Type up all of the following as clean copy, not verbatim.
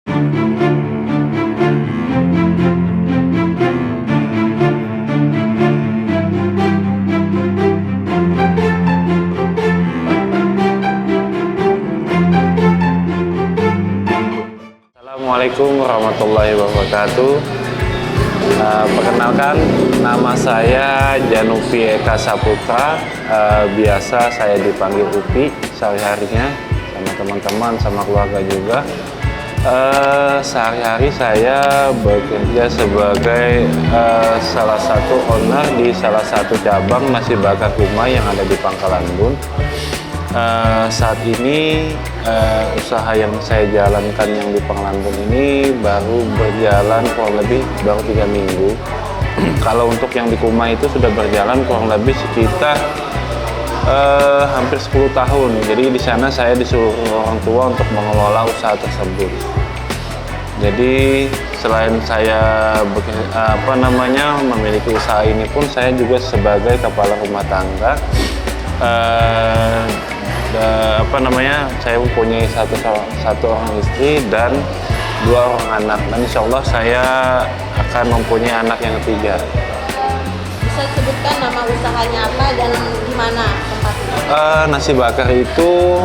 Assalamualaikum warahmatullahi wabarakatuh. Perkenalkan, nama saya Januvi Eka Saputra. Biasa saya dipanggil Upi sehari-harinya sama teman-teman, sama keluarga juga. Sehari-hari saya bekerja sebagai salah satu owner di salah satu cabang nasi bakar Kumai yang ada di Pangkalan Bun. Saat ini usaha yang saya jalankan yang di Pangkalan Bun ini baru berjalan kurang lebih baru 3 minggu. Kalau untuk yang di Kumai itu sudah berjalan kurang lebih sekitar hampir 10 tahun. Jadi di sana saya disuruh orang tua untuk mengelola usaha tersebut. Jadi selain saya memiliki usaha ini pun, saya juga sebagai kepala rumah tangga. Saya mempunyai satu orang istri dan 2 orang anak, dan insya Allah saya akan mempunyai anak yang ketiga. Bisa sebutkan nama usahanya apa dan di mana tempatnya? Nasi bakar itu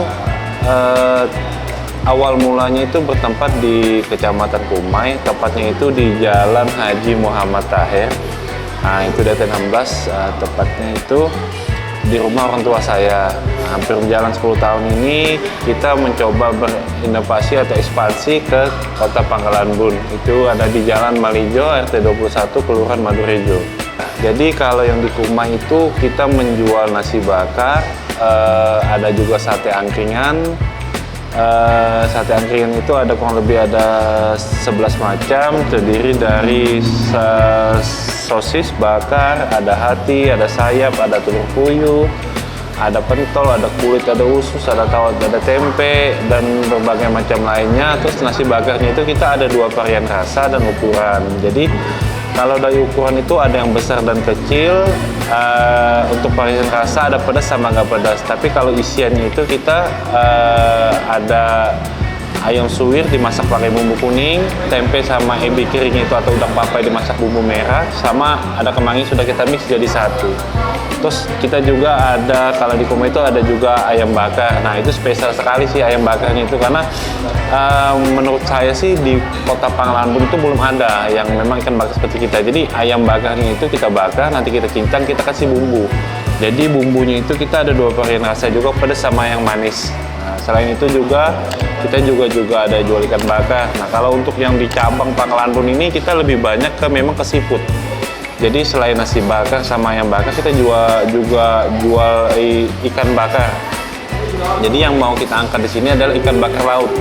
awal mulanya itu bertempat di Kecamatan Kumai, tepatnya itu di Jalan Haji Muhammad Tahir. Nah, itu DT 16, tepatnya itu di rumah orang tua saya. Hampir jalan 10 tahun ini kita mencoba berinovasi atau ekspansi ke kota Pangkalan Bun. Itu ada di Jalan Malijo, RT 21, Kelurahan Madurejo. Jadi kalau yang di Kumai itu kita menjual nasi bakar, ada juga sate angkringan. Sate angkringan itu ada kurang lebih ada 11 macam, terdiri dari sosis bakar, ada hati, ada sayap, ada telur puyuh, ada pentol, ada kulit, ada usus, ada tawar, ada tempe, dan berbagai macam lainnya. Terus nasi bakarnya itu kita ada 2 varian rasa dan ukuran. Jadi kalau dari ukuran itu ada yang besar dan kecil. Untuk varian rasa ada pedas sama nggak pedas. Tapi kalau isiannya itu kita ada ayam suwir dimasak pakai bumbu kuning, tempe sama ebi kering itu atau udang papai dimasak bumbu merah, sama ada kemangi sudah kita mix jadi satu. Terus kita juga ada, kalau di Kumai itu ada juga ayam bakar. Nah, itu spesial sekali sih ayam bakarnya itu, karena menurut saya sih di kota Pangkalan Bun itu belum ada yang memang ikan bakar seperti kita. Jadi ayam bakarnya itu kita bakar, nanti kita cincang, kita kasih bumbu. Jadi bumbunya itu kita ada 2 varian rasa juga, pedas sama yang manis. Nah, selain itu juga kita juga ada jual ikan bakar. Nah, kalau untuk yang di cabang Pangkalan Bun ini kita lebih banyak memang ke seafood. Jadi selain nasi bakar sama ayam bakar, kita juga jual ikan bakar. Jadi yang mau kita angkat di sini adalah ikan bakar laut.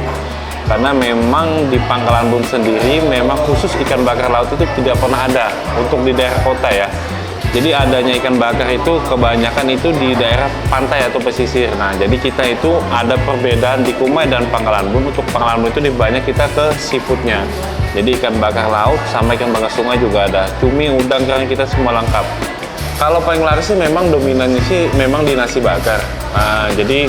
Karena memang di Pangkalan Bun sendiri memang khusus ikan bakar laut itu tidak pernah ada untuk di daerah kota ya. Jadi adanya ikan bakar itu kebanyakan itu di daerah pantai atau pesisir. Nah, jadi kita itu ada perbedaan di Kumai dan Pangkalan Bun. Untuk Pangkalan Bun itu lebih banyak kita ke seafoodnya. Jadi ikan bakar laut sama ikan bakar sungai juga ada. Cumi, udang, kerang, kita semua lengkap. Kalau paling laris sih memang dominannya sih memang di nasi bakar. Nah, jadi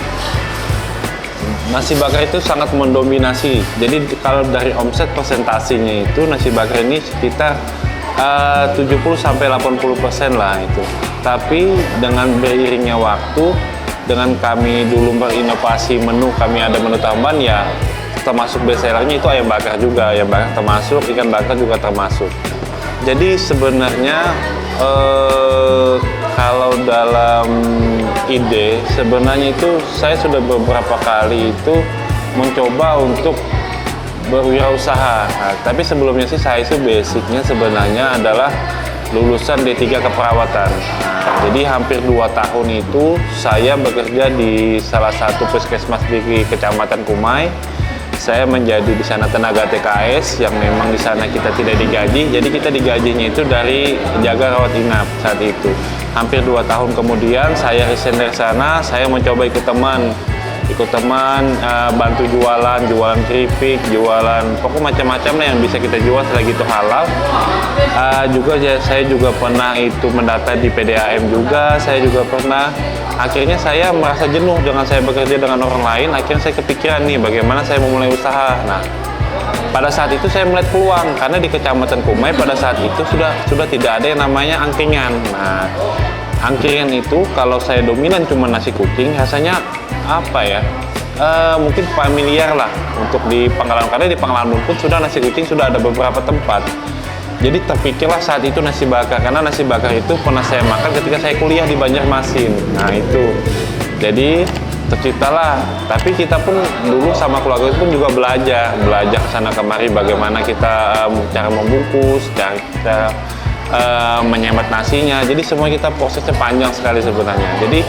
nasi bakar itu sangat mendominasi. Jadi kalau dari omset presentasinya itu nasi bakar ini sekitar 70-80% lah itu. Tapi dengan beriringnya waktu, dengan kami dulu berinovasi menu, kami ada menu tambahan ya, termasuk bestsellernya itu ayam bakar juga. Ayam bakar termasuk, ikan bakar juga termasuk. Jadi sebenarnya kalau dalam ide, sebenarnya itu saya sudah beberapa kali itu mencoba untuk berwirausaha. Nah, tapi sebelumnya sih saya itu basicnya sebenarnya adalah lulusan D3 keperawatan. Nah, jadi hampir 2 tahun itu saya bekerja di salah satu puskesmas di Kecamatan Kumai. Saya menjadi di sana tenaga TKS yang memang di sana kita tidak digaji. Jadi kita digajinya itu dari jaga rawat inap saat itu. Hampir 2 tahun kemudian saya resign dari sana, saya mencoba ikut teman, bantu jualan keripik, jualan pokoknya macam-macam lah yang bisa kita jual selagi itu halal. Saya juga pernah itu mendata di PDAM juga, saya juga pernah. Akhirnya saya merasa jenuh dengan saya bekerja dengan orang lain. Akhirnya saya kepikiran nih bagaimana saya memulai usaha. Nah, pada saat itu saya melihat peluang karena di Kecamatan Kumai pada saat itu sudah tidak ada yang namanya angkringan. Nah, angkringan itu kalau saya dominan cuma nasi kucing, rasanya apa ya? Mungkin familiar lah untuk di Pangkalan, karena di Pangkalan pun sudah nasi kucing sudah ada beberapa tempat. Jadi terpikirlah saat itu nasi bakar, karena nasi bakar itu pernah saya makan ketika saya kuliah di Banjarmasin. Nah itu, jadi terciptalah. Tapi kita pun dulu sama keluarga pun juga belajar kesana kemari bagaimana kita cara membungkus, cara menyemat nasinya. Jadi semua kita prosesnya panjang sekali sebenarnya. Jadi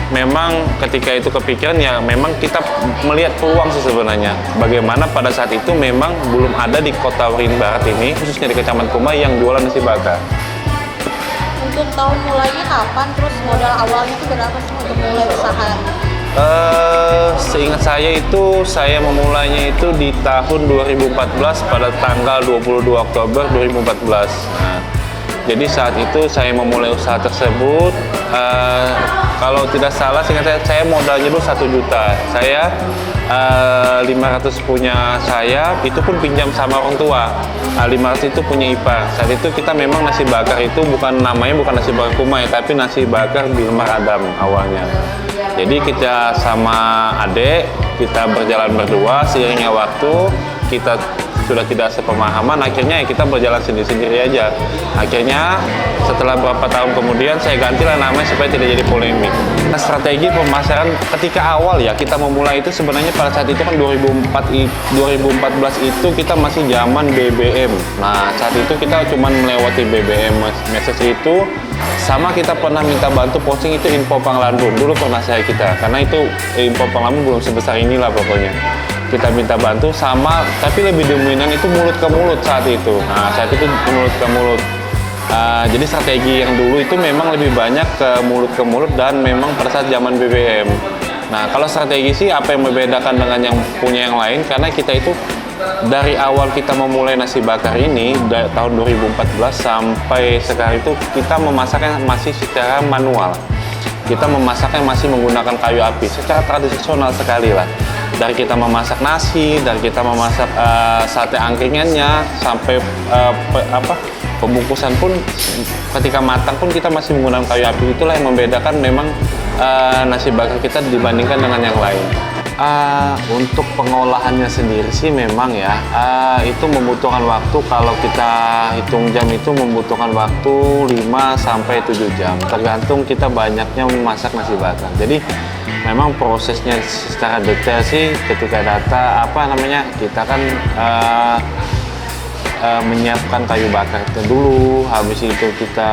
memang ketika itu kepikiran ya memang kita melihat peluang sih sebenarnya. Bagaimana pada saat itu memang belum ada di Kota Waringin Barat ini, khususnya di Kecamatan Kumai yang jualan nasi bakar. Untuk tahun mulainya kapan? Terus modal awalnya itu berapa sih untuk mulai usaha? Seingat saya itu saya memulainya itu di tahun 2014 pada tanggal 22 Oktober 2014. Nah, jadi saat itu saya memulai usaha tersebut. Kalau tidak salah, seingat saya modalnya dulu 1 juta. Saya 500 punya saya, itu pun pinjam sama orang tua. 500 itu punya ipar. Saat itu kita memang nasi bakar itu namanya bukan nasi bakar Kumai, tapi nasi bakar Bilmar Adam awalnya. Jadi kita sama adik, kita berjalan berdua, seiringnya waktu kita sudah tidak sepemahaman, akhirnya ya kita berjalan sendiri-sendiri aja. Akhirnya setelah beberapa tahun kemudian saya gantilah namanya supaya tidak jadi polemik. Nah, strategi pemasaran ketika awal ya kita memulai itu sebenarnya pada saat itu kan 2014 itu kita masih zaman BBM. Nah saat itu kita cuma melewati BBM message itu, sama kita pernah minta bantu posting itu info Pangkalan Bun. Dulu pernah kita, karena itu info Pangkalan Bun belum sebesar inilah pokoknya. Kita minta bantu sama, tapi lebih dominan itu mulut ke mulut saat itu. Nah saat itu mulut ke mulut. Jadi strategi yang dulu itu memang lebih banyak ke mulut dan memang pada saat zaman BBM. Nah kalau strategi sih apa yang membedakan dengan yang punya yang lain, karena kita itu dari awal kita memulai nasi bakar ini dari tahun 2014 sampai sekarang itu kita memasaknya masih secara manual. Kita memasaknya masih menggunakan kayu api secara tradisional sekali lah. Dari kita memasak nasi, dari kita memasak sate angkringannya, sampai pembungkusan pun ketika matang pun kita masih menggunakan kayu api. Itulah yang membedakan memang nasi bakar kita dibandingkan dengan yang lain. Untuk pengolahannya sendiri sih memang ya itu membutuhkan waktu, kalau kita hitung jam itu membutuhkan waktu 5-7 jam tergantung kita banyaknya memasak nasi bakar. Jadi memang prosesnya secara detail sih ketika kita kan menyiapkan kayu bakar itu dulu, habis itu kita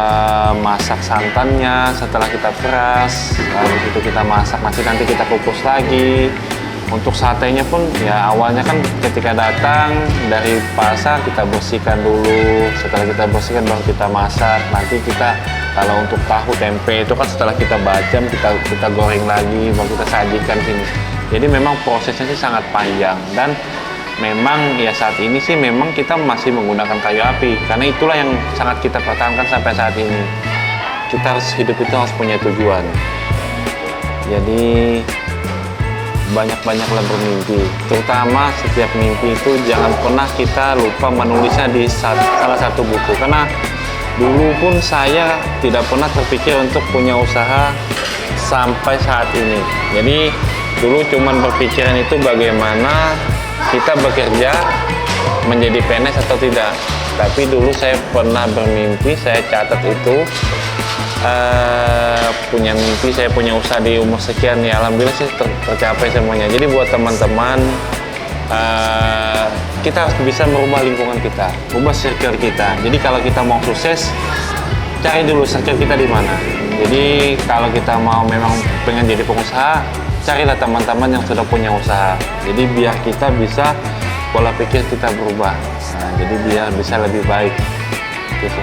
masak santannya, setelah kita peras, habis itu kita masak nanti kita kukus lagi. Untuk satenya pun ya awalnya kan ketika datang dari pasar kita bersihkan dulu, setelah kita bersihkan baru kita masak. Nanti kita kalau untuk tahu tempe itu kan setelah kita bacem kita goreng lagi baru kita sajikan sini. Jadi memang prosesnya sih sangat panjang, dan memang ya saat ini sih memang kita masih menggunakan kayu api karena itulah yang sangat kita pertahankan sampai saat ini. Kita harus hidup itu harus punya tujuan. Jadi banyak-banyaklah bermimpi, terutama setiap mimpi itu jangan pernah kita lupa menulisnya di salah satu buku, karena dulu pun saya tidak pernah terpikir untuk punya usaha sampai saat ini. Jadi dulu cuman berpikiran itu bagaimana kita bekerja menjadi PNS atau tidak. Tapi dulu saya pernah bermimpi, saya catat itu punya mimpi, saya punya usaha di umur sekian, ya alhamdulillah sih tercapai semuanya. Jadi buat teman-teman, kita harus bisa merubah lingkungan kita, ubah circle kita. Jadi kalau kita mau sukses, cari dulu circle kita di mana. Jadi kalau kita mau memang pengen jadi pengusaha, carilah teman-teman yang sudah punya usaha. Jadi biar kita bisa pola pikir kita berubah. Nah, jadi biar bisa lebih baik. Gitu.